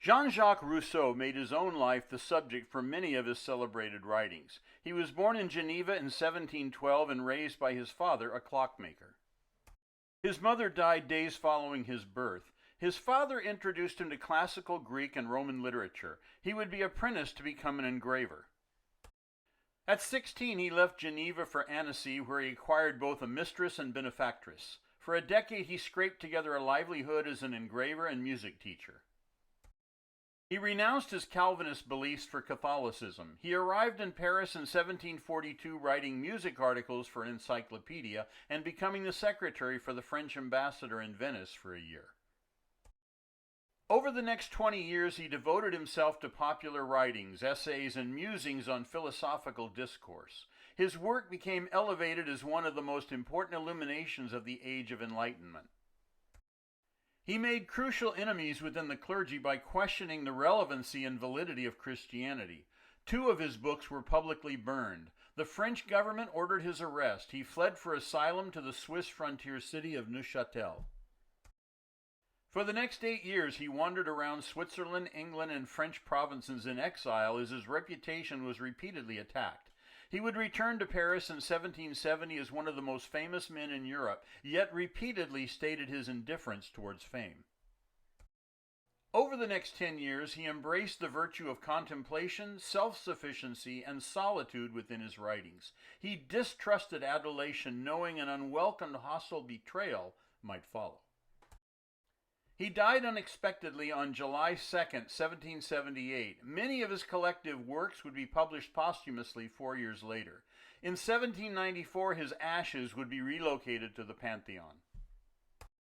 Jean-Jacques Rousseau made his own life the subject for many of his celebrated writings. He was born in Geneva in 1712 and raised by his father, a clockmaker. His mother died days following his birth. His father introduced him to classical Greek and Roman literature. He would be apprenticed to become an engraver. At 16, he left Geneva for Annecy, where he acquired both a mistress and benefactrice. For a decade, he scraped together a livelihood as an engraver and music teacher. He renounced his Calvinist beliefs for Catholicism. He arrived in Paris in 1742 writing music articles for an encyclopedia and becoming the secretary for the French ambassador in Venice for a year. Over the next 20 years, he devoted himself to popular writings, essays, and musings on philosophical discourse. His work became elevated as one of the most important illuminations of the Age of Enlightenment. He made crucial enemies within the clergy by questioning the relevancy and validity of Christianity. 2 of his books were publicly burned. The French government ordered his arrest. He fled for asylum to the Swiss frontier city of Neuchatel. For the next 8 years, he wandered around Switzerland, England, and French provinces in exile as his reputation was repeatedly attacked. He would return to Paris in 1770 as one of the most famous men in Europe, yet repeatedly stated his indifference towards fame. Over the next 10 years, he embraced the virtue of contemplation, self-sufficiency, and solitude within his writings. He distrusted adulation, knowing an unwelcomed hostile betrayal might follow. He died unexpectedly on July 2, 1778. Many of his collective works would be published posthumously 4 years later. In 1794, his ashes would be relocated to the Pantheon.